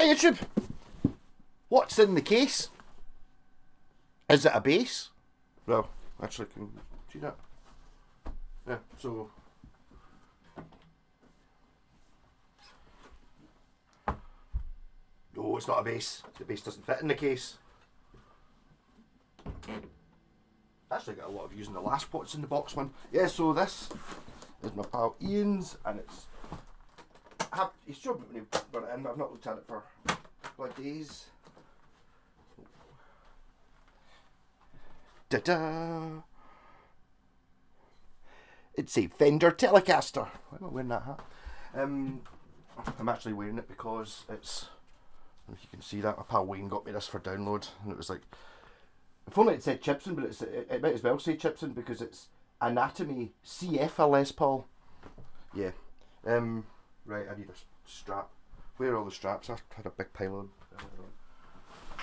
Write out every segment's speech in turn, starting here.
YouTube! What's in the case? Is it a bass? Well, actually, can you see that? Yeah, so... No, it's not a bass. The bass doesn't fit in the case. Actually got a lot of views in the last What's in the Box one. Yeah, so this is my pal Ian's, and it's... He's showed me when he brought it in, but I've not looked at it for a couple of days. Ta-da! It's a Fender Telecaster. Why am I wearing that hat? I'm actually wearing it because it's... I don't know if you can see that. My pal Wayne got me this for download, and it was like... If only it said Chipson, but it might as well say Chipson because it's Anatomy CF a Les Paul. Yeah. Right, I need a strap. Where are all the straps? I had a big pile of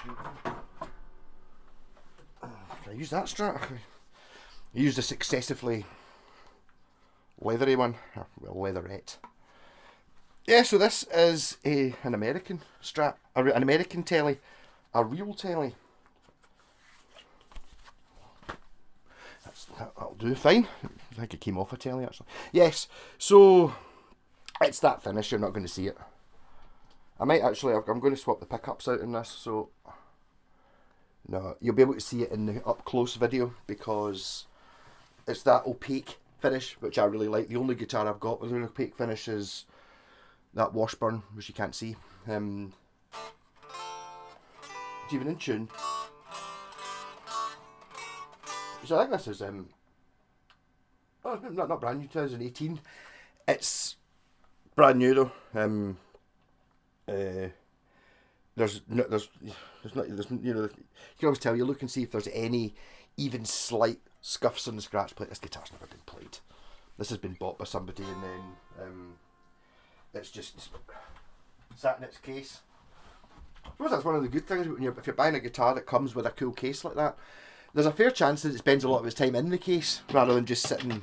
them. Can I use that strap? I used a successively leathery one. Well, leatherette. Yeah, so this is an American strap. An American telly. A real telly. That'll do fine. I think it came off a telly actually. Yes, so it's that finish, you're not going to see it. I might actually, I'm going to swap the pickups out in this, so no, you'll be able to see it in the up close video because it's that opaque finish, which I really like. The only guitar I've got with an opaque finish is that Washburn, which you can't see. It's even in tune. So I think this is not brand new, 2018. It's brand new though. There's not, you know, you can always tell, you look and see if there's any even slight scuffs on the scratch plate. This guitar's never been played. This has been bought by somebody and then it's just sat in its case. I suppose that's one of the good things when if you're buying a guitar that comes with a cool case like that. There's a fair chance that it spends a lot of its time in the case rather than just sitting, you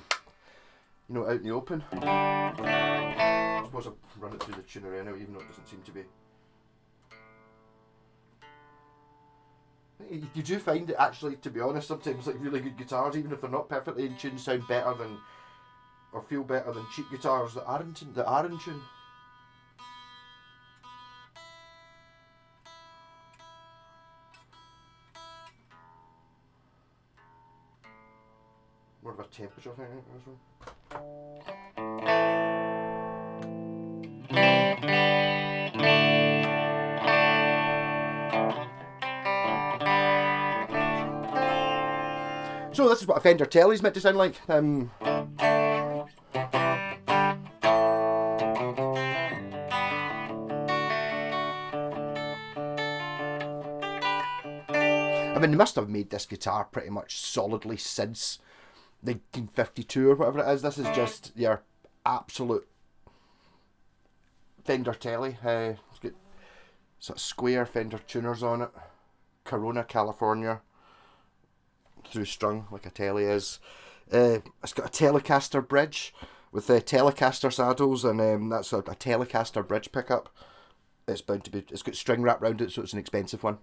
know, out in the open. I suppose I'll run it through the tuner anyway, even though it doesn't seem to be. You do find it actually, to be honest, sometimes like really good guitars, even if they're not perfectly in tune, sound better than, or feel better than cheap guitars that are in tune. More of a temperature thing, I think, this one. So this is what a Fender Telly's meant to sound like. I mean, they must have made this guitar pretty much solidly since 1952 or whatever it is. This is just your absolute Fender Telly. It's got sort of square Fender tuners on it. Corona, California. Through strung like a telly is. It's got a Telecaster bridge with Telecaster saddles, and that's a Telecaster bridge pickup. It's bound to be. It's got string wrapped around it, so it's an expensive one.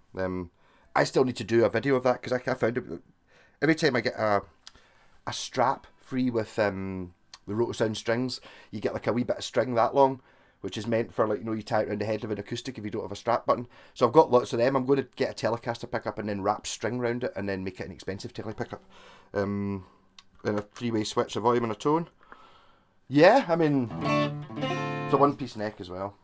I still need to do a video of that because I found it every time I get a strap free with the Rotosound strings, you get like a wee bit of string that long, which is meant for, like, you know, you tie it around the head of an acoustic if you don't have a strap button. So I've got lots of them. I'm going to get a Telecaster pickup and then wrap string around it and then make it an expensive telly pickup. And a three-way switch, a volume and a tone. Yeah, I mean, it's a one-piece neck as well.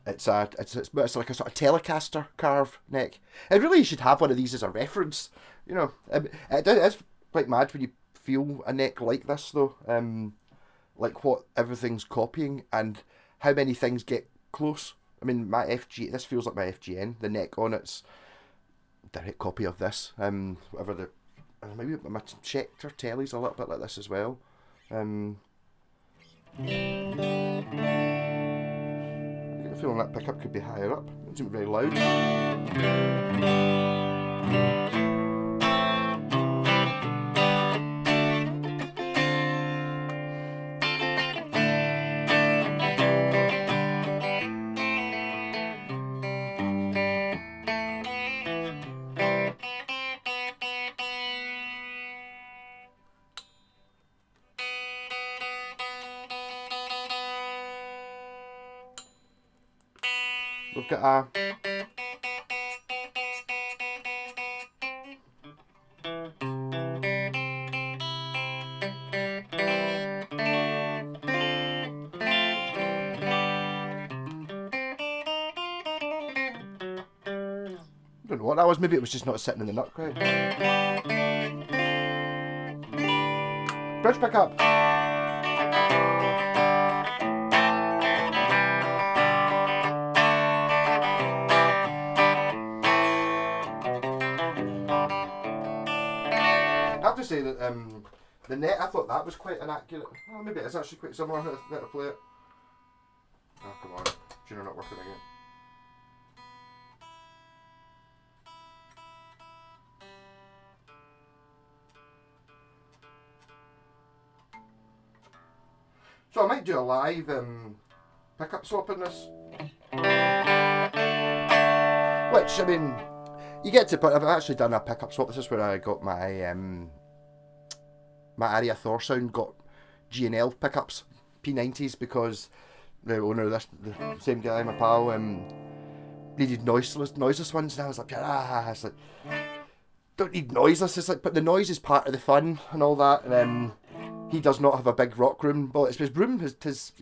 It's like a sort of Telecaster carve neck. And really, you should have one of these as a reference. You know, it's quite mad when you feel a neck like this, though. Like what everything's copying and how many things get close. I mean, my this feels like my FGN. The neck on it's a direct copy of this. Whatever the, maybe my Schecter telly's a little bit like this as well. I get the feeling that pickup could be higher up. It isn't very loud. we've got a... I don't know what that was. Maybe it was just not sitting in the nut crowd. Bridge pickup. I have to say that the net, I thought that was quite an accurate. Well, maybe it is actually quite similar. Let her play it. Oh, come on. Tuner not working again. So I might do a live pickup swap in this. Which, I mean, you get to put... I've actually done a pickup swap. This is where I got my my Aria Thor sound got G&L pickups, P90s, because the owner of this, the same guy, my pal, needed noiseless ones, and I was like, it's like, don't need noiseless. It's like, but the noise is part of the fun and all that, and he does not have a big rock room. Well, it's his room. He's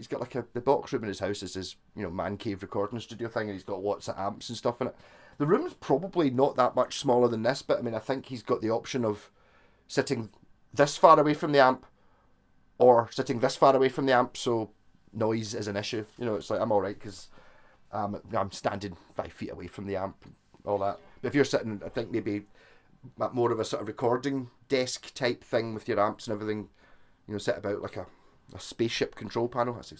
got like the box room in his house is his, man cave recording studio thing, and he's got lots of amps and stuff in it. The room's probably not that much smaller than this, but I mean, I think he's got the option of sitting this far away from the amp or sitting this far away from the amp, so noise is an issue. It's like, I'm alright because I'm standing 5 feet away from the amp, all that. But if you're sitting, I think maybe more of a sort of recording desk type thing with your amps and everything, set about like a spaceship control panel. That's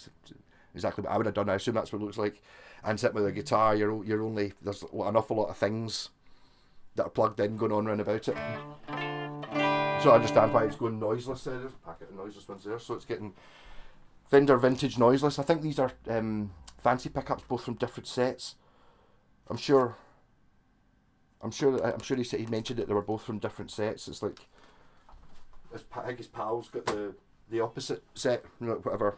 exactly what I would have done. I assume that's what it looks like. And sitting with a guitar, you're only, there's an awful lot of things that are plugged in going on around about it. So I understand why it's going noiseless there. There's a packet of noiseless ones there. So it's getting Fender Vintage noiseless. I think these are fancy pickups, both from different sets. I'm sure he mentioned that they were both from different sets. It's like, I think his pal's got the opposite set, whatever.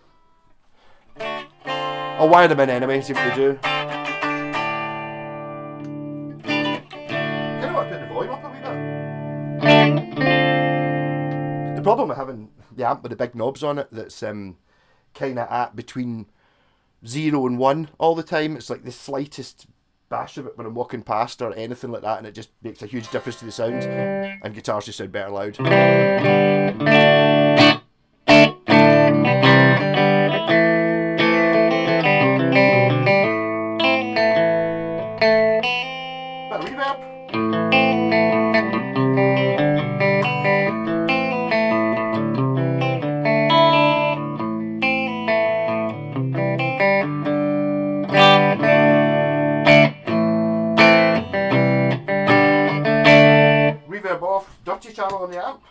I'll wire them in anyway, see what they do. Kind of want to put the volume up a wee bit. The problem with having the amp with the big knobs on it that's kind of at between 0 and 1 all the time, it's like the slightest bash of it when I'm walking past or anything like that, and it just makes a huge difference to the sound, and guitars just sound better loud. Bit of reverb. Reverb off, dirty channel on the amp.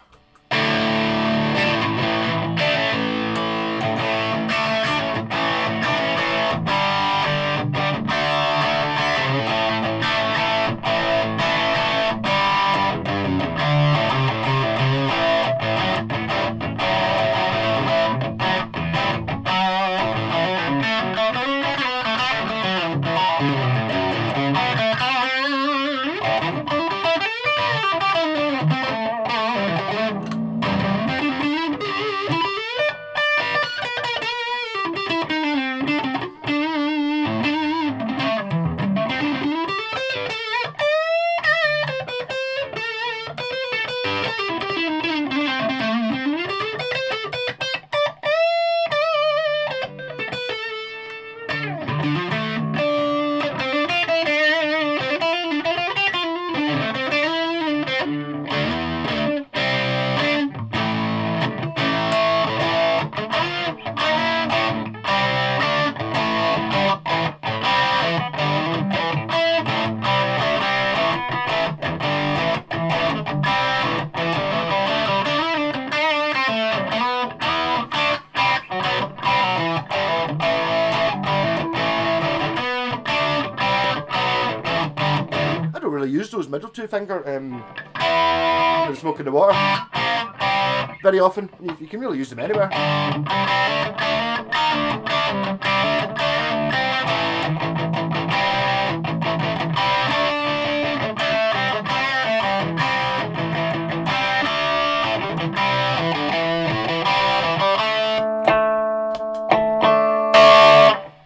Use those middle two finger when you're smoking the water very often. You can really use them anywhere.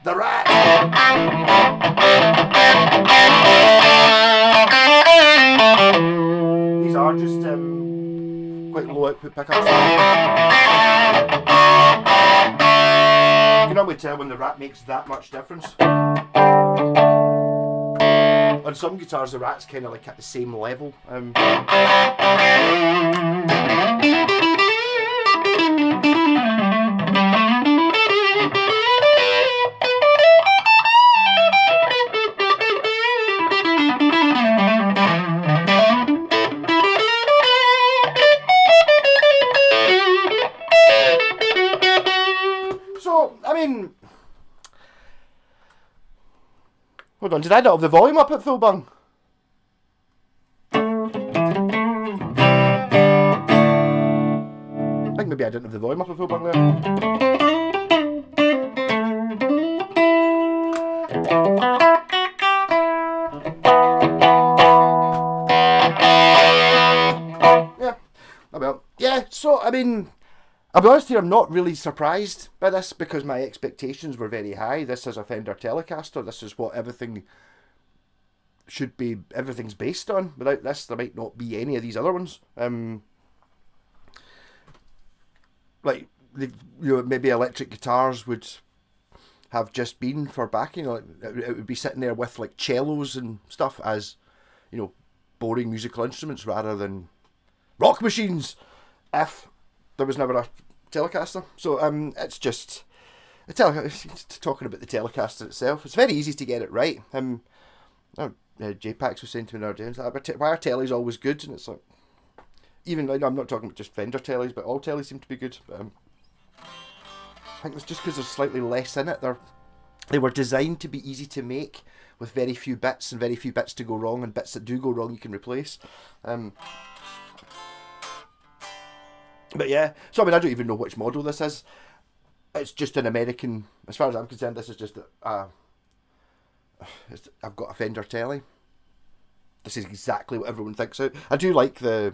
The Rat! These are just quite low output pickups. You can normally tell when the Rat makes that much difference. On some guitars, the Rat's kind of like at the same level. So, I mean... Hold on, did I not have the volume up at full bung? I think maybe I didn't have the volume up at full bung there. Yeah, oh well. Yeah, so, I mean... I'll be honest here, I'm not really surprised by this because my expectations were very high. This is a Fender Telecaster. This is what everything should be, everything's based on. Without this, there might not be any of these other ones. Like, maybe electric guitars would have just been for backing. Like, it would be sitting there with like cellos and stuff as, boring musical instruments rather than rock machines. If there was never a Telecaster. So it's just talking about the Telecaster itself. It's very easy to get it right. JPax was saying to me the other day, why are tellies always good? And it's like, even I'm not talking about just Fender tellies, but all tellies seem to be good. But, I think it's just because there's slightly less in it. They were designed to be easy to make with very few bits and very few bits to go wrong, and bits that do go wrong you can replace. But yeah, so I mean, I don't even know which model this is. It's just an American, as far as I'm concerned, this is just I've got a Fender telly. This is exactly what everyone thinks out. I do like I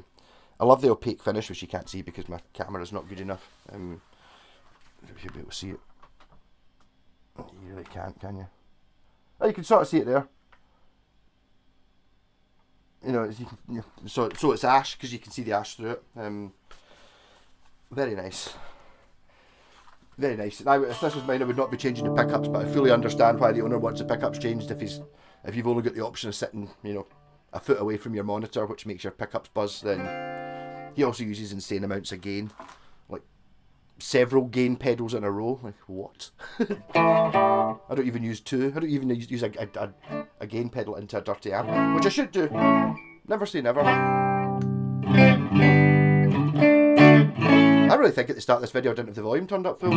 love the opaque finish, which you can't see because my camera's not good enough. If you'll be able to see it. You really can't, can you? Oh, you can sort of see it there. So it's ash, because you can see the ash through it. Very nice. Very nice. Now, if this was mine, I would not be changing the pickups, but I fully understand why the owner wants the pickups changed if you've only got the option of sitting, a foot away from your monitor, which makes your pickups buzz. Then he also uses insane amounts of gain, like several gain pedals in a row. Like, what? I don't even use two. I don't even use a gain pedal into a dirty amp, which I should do. Never say never. I really think at the start of this video I didn't have the volume turned up full.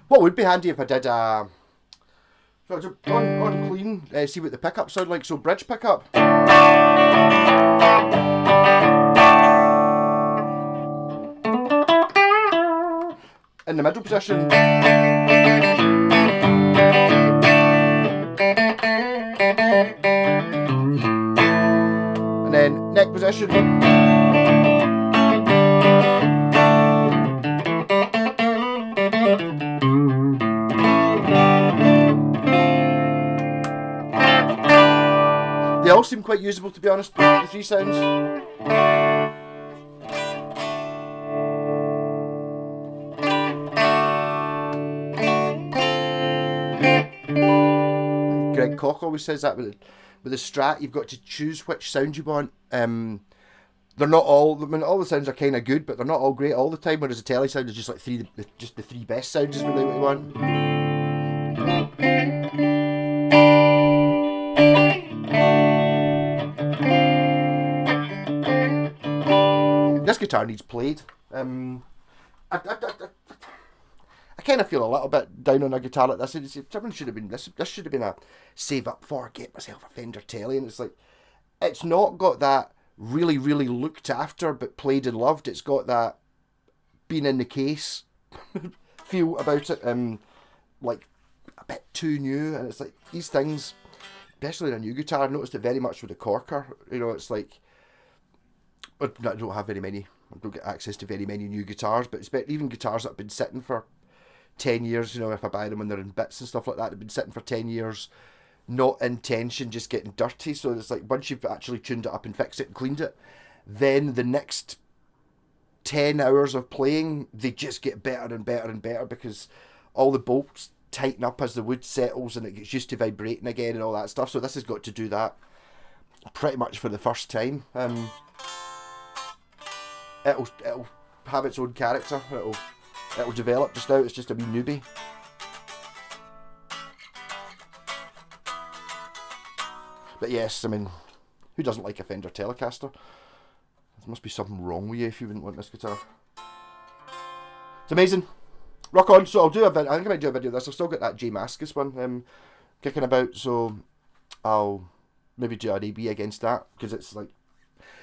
What would be handy if I did on clean, see what the pickups sound like. So bridge pickup. In the middle position. And then neck position. They all seem quite usable, to be honest, the three sounds. Greg Koch always says that with the Strat, you've got to choose which sound you want. They're not all. I mean, all the sounds are kind of good, but they're not all great all the time. Whereas a telly sound is just like the three best sounds is really what you want. This guitar needs played. I kind of feel a little bit down on a guitar like this. Someone should have been this should have been a save up for, get myself a Fender telly, and it's like, it's not got that really, really looked after but played and loved. It's got that been in the case feel about it, like a bit too new. And it's like these things, especially in a new guitar, I've noticed it very much with the corker. You know, it's like I don't have very many. I don't get access to very many new guitars, but even guitars that have been sitting for 10 years, you know, if I buy them when they're in bits and stuff like that, they've been sitting for 10 years, not in tension, just getting dirty. So it's like once you've actually tuned it up and fixed it and cleaned it, then the next 10 hours of playing, they just get better and better and better because all the bolts tighten up as the wood settles and it gets used to vibrating again and all that stuff. So this has got to do that pretty much for the first time. It'll have its own character. It'll develop. Just now it's just a wee newbie. But yes, I mean, who doesn't like a Fender Telecaster? There must be something wrong with you if you wouldn't want this guitar. It's amazing. Rock on. So I'll do a video. I think I might do a video of this. I've still got that J Mascis one kicking about, so I'll maybe do an AB against that because it's like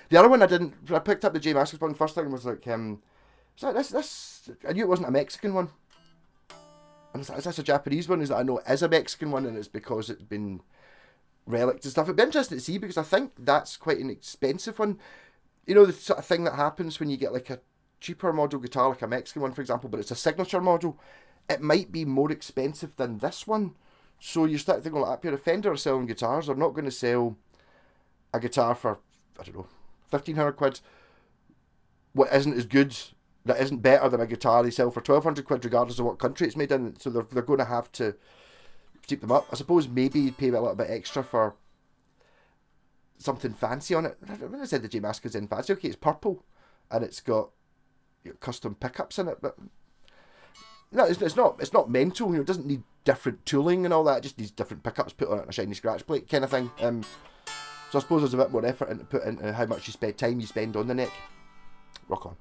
the other one I didn't. I picked up the J Mascis one. First thing was like, so this. I knew it wasn't a Mexican one. And I was like, is this a Japanese one? Is that I know it is a Mexican one, and it's because it's been relics and stuff. It'd be interesting to see because I think that's quite an expensive one. You know, the sort of thing that happens when you get like a cheaper model guitar, like a Mexican one, for example, but it's a signature model. It might be more expensive than this one. So you start thinking like, if Fender are selling guitars, they're not going to sell a guitar for, I don't know, 1,500 quid. What isn't as good, that isn't better than a guitar they sell for 1,200 quid, regardless of what country it's made in. So they're going to have to keep them up. I suppose maybe you'd pay a little bit extra for something fancy on it. When I said the J Mascis is in fancy, okay, it's purple and it's got custom pickups in it, but no, it's not mental. You know, it doesn't need different tooling and all that. It just needs different pickups put on it and a shiny scratch plate kind of thing. So I suppose there's a bit more effort into put into how much time you spend on the neck. Rock on.